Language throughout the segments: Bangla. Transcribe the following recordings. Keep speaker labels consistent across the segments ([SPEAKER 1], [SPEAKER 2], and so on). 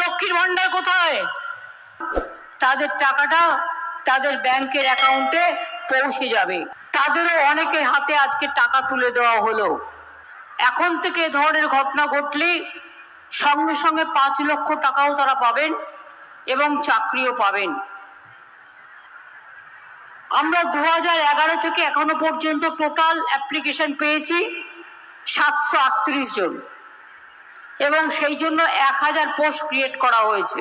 [SPEAKER 1] লক্ষ্মীর ভান্ডার কোথায়? তাদের টাকাটা তাদের ব্যাংকের অ্যাকাউন্টে পৌঁছে যাবে। তাদেরও অনেকের হাতে আজকে টাকা তুলে দেওয়া হলো। এখন থেকে এ ধরনের ঘটনা ঘটলে সঙ্গে সঙ্গে 5 লক্ষ টাকাও তারা পাবেন এবং চাকরিও পাবেন। আমরা 2011 থেকে এখনো পর্যন্ত টোটাল অ্যাপ্লিকেশন পেয়েছি 738 জন, এবং সেই জন্য 1000 পোস্ট ক্রিয়েট করা হয়েছে।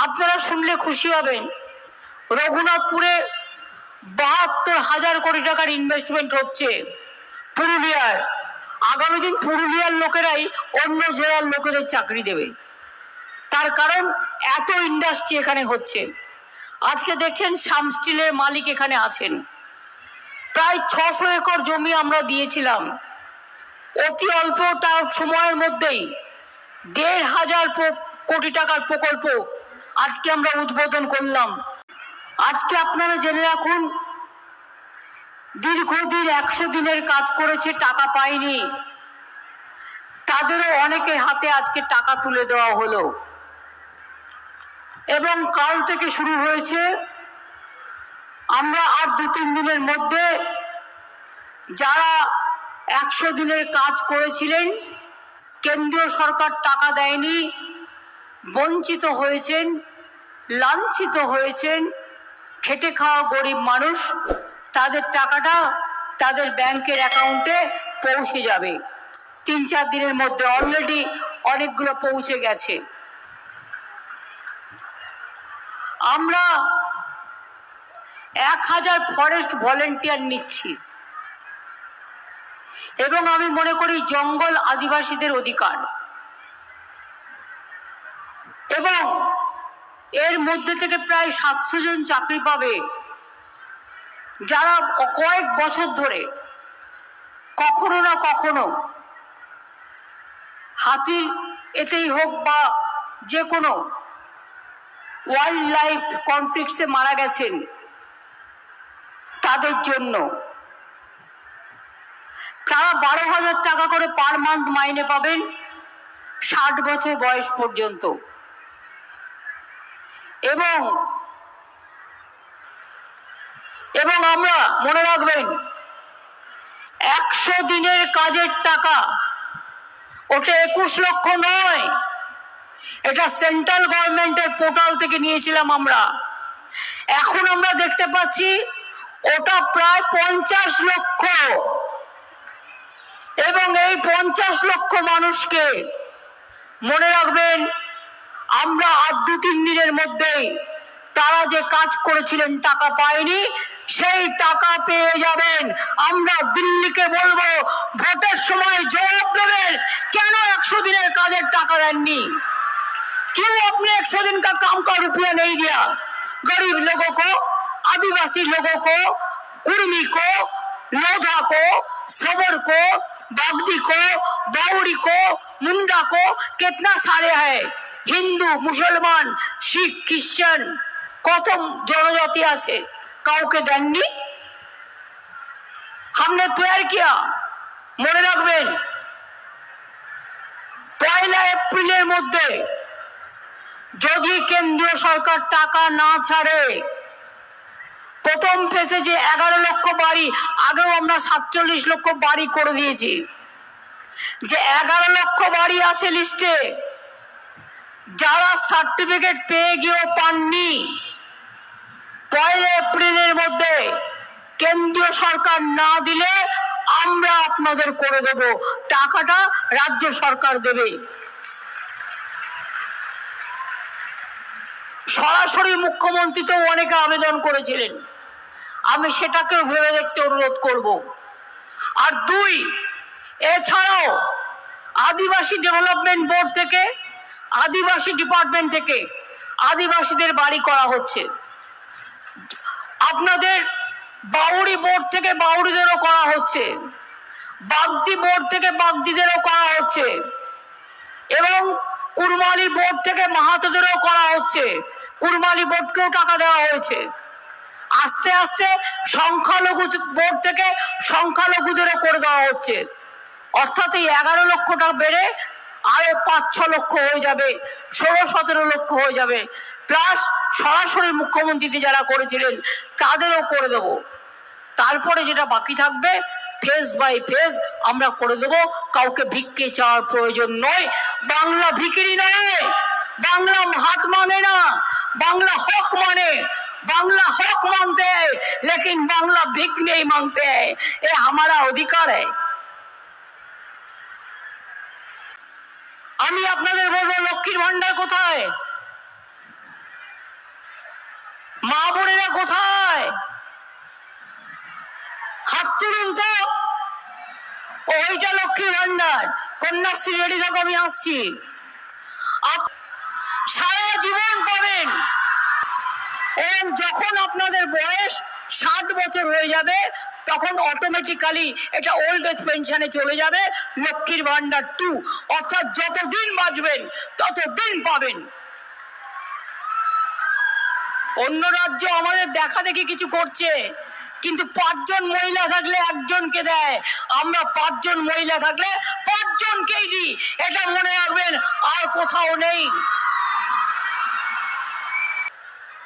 [SPEAKER 1] আপনারা শুনলে খুশি হবেন, রঘুনাথপুরে 72,000 কোটি টাকার ইনভেস্টমেন্ট হচ্ছে পুরুলিয়ার। আগামী দিন পুরুলিয়ার লোকেরাই অন্য জেলার লোকেদের চাকরি দেবে, তার কারণ এত ইন্ডাস্ট্রি এখানে হচ্ছে। আজকে দেখছেন সাম স্টিলের মালিক এখানে আছেন। প্রায় 600 একর জমি আমরা দিয়েছিলাম, অতি অল্প সময়ের মধ্যেই 1,500 কোটি টাকার প্রকল্প আজকে আমরা উদ্বোধন করলাম। আজকে আপনারা জেনে রাখুন, দীর্ঘদিন 100 দিনের কাজ করেছে, টাকা পায়নি, তাদেরও অনেকের হাতে আজকে টাকা তুলে দেওয়া হলো। এবং কাল থেকে শুরু হয়েছে, আমরা আর 2-3 দিনের মধ্যে যারা 100 দিনের কাজ করেছিলেন, কেন্দ্রীয় সরকার টাকা দেয়নি, বঞ্চিত হয়েছেন, লাঞ্ছিত হয়েছেন, খেটে খাওয়া গরিব মানুষ, তাদের টাকাটা তাদের ব্যাংকের অ্যাকাউন্টে পৌঁছে যাবে। 3-4 দিনের মধ্যে অলরেডি অনেকগুলো পৌঁছে গেছে। আমরা 1000 ফরেস্ট ভলেন্টিয়ার নিচ্ছি, এবং আমি মনে করি জঙ্গল আদিবাসীদের অধিকার, এবং এর মধ্যে থেকে প্রায় 700 জন চাকরি পাবে যারা কয়েক বছর ধরে কখনো না কখনো হাতির এতেই হোক বা যে কোনো ওয়াইল্ড লাইফ কনফ্লিক্টসে মারা গেছেন। তাদের জন্য তারা 12,000 টাকা করে পার মান্থ মাইনে পাবেন 60 বছর বয়স পর্যন্ত। এবং আমরা মনে রাখবেন, 100 দিনের কাজের টাকা ওটা 21 লক্ষ নয়, এটা সেন্ট্রাল গভর্নমেন্টের পোর্টাল থেকে নিয়েছিলাম আমরা। এখন আমরা দেখতে পাচ্ছি ওটা প্রায় 50 লক্ষ, এবং এই 50 লক্ষ মানুষকে মনে রাখবেন, আমরা আর 2-3 দিনের মধ্যেই তারা যে কাজ করেছিলেন টাকা পায়নি, সেই টাকা পেয়ে যাবেন। আমরা দিল্লিকে বলবো, ভোটের সময় জবাব দেবেন, কেন 100 দিনের কাজের টাকা দেননি? क्यों आपने 100 दिन का काम का रुपया नहीं दिया? गरीब लोगों को, आदिवासी लोगों को, कुर्मी को, लोधा को, सबर को, बागदी को, बाउरी को, मुंडा को, कितना सारे है, हिंदू, मुसलमान, শিখ, খ্রিস্টান, কত জনজাতি আছে, কাউকে দেননি। हमने तैयार किया। মনে রাখবেন, 1 এপ্রিলের মধ্যে যদি কেন্দ্রীয় সরকার টাকা না ছাড়ে, প্রথম ফেজে যে 11 লক্ষ বাড়ি, আগেও আমরা 47 লক্ষ বাড়ি করে দিয়েছি, যে 11 লক্ষ বাড়ি আছে লিস্টে, যারা সার্টিফিকেট পেয়ে গিয়েও পাননি, 1 এপ্রিলের মধ্যে কেন্দ্রীয় সরকার না দিলে আমরা আপনাদের করে দেব, টাকাটা রাজ্য সরকার দেবে। সরাসরি মুখ্যমন্ত্রী তো অনেকে আবেদন করেছিলেন, আমি সেটাকেও ভেবে দেখতে অনুরোধ করব। আর 2, এছাড়াও আদিবাসী ডেভেলপমেন্ট বোর্ড থেকে, আদিবাসী ডিপার্টমেন্ট থেকে আদিবাসীদের বাড়ি করা হচ্ছে। আপনাদের বাউরি বোর্ড থেকে বাউরিদেরও করা হচ্ছে, বাগদি বোর্ড থেকে বাগদিদেরও করা হচ্ছে, এবং কুরমালি বোর্ড থেকে মাহাতোদেরও করা হচ্ছে। কুরমালি বোর্ডকেও টাকা দেওয়া হয়েছে। আস্তে আস্তে সংখ্যালঘু বোর্ড থেকে সংখ্যালঘুদেরও করে দেওয়া হচ্ছে। অর্থাৎ এই 11 লক্ষ টাকা বেড়ে আরো 5-6 লক্ষ হয়ে যাবে, 16-17 লক্ষ হয়ে যাবে, প্লাস সরাসরি মুখ্যমন্ত্রীতে যারা করেছিলেন তাদেরও করে দেব। তারপরে যেটা বাকি থাকবে ফেজ বাই ফেজ আমরা করে দেব। কাউকে ভিক্ষে চাওয়ার প্রয়োজন নয়। বাংলা ভিখিরি নয়, বাংলা হাত মানে না, बांग्ला हक माने, बांग्ला हक मानते हैं, लेकिन बांग्ला भिख नहीं मांगते हैं। ये हमारा अधिकार है। আমি আপনাদের বলবো লক্ষ্মীর ভান্ডার কোথায়, মা বোনেরা কোথায়, হাত তুলুন তো। ওইটা লক্ষ্মীর ভান্ডার। কন্যাশ্রী রেডি থাকো, আমি আসছি। সারা জীবন পাবেন এবং যখন আপনাদের বয়স 60 বছর হয়ে যাবে তখন অটোমেটিক্যালি এটা ওল্ড এজ পেনশনে চলে যাবে লক্ষ্মীর ভান্ডার 2, অর্থাৎ যতদিন বাঁচবেন ততদিন পাবেন। অন্য রাজ্য আমাদের দেখা দেখি কিছু করছে, কিন্তু 5 জন মহিলা থাকলে একজনকে দেয়, আমরা 5 জন মহিলা থাকলে 5 জনকেই দিই। এটা মনে রাখবেন, আর কোথাও নেই।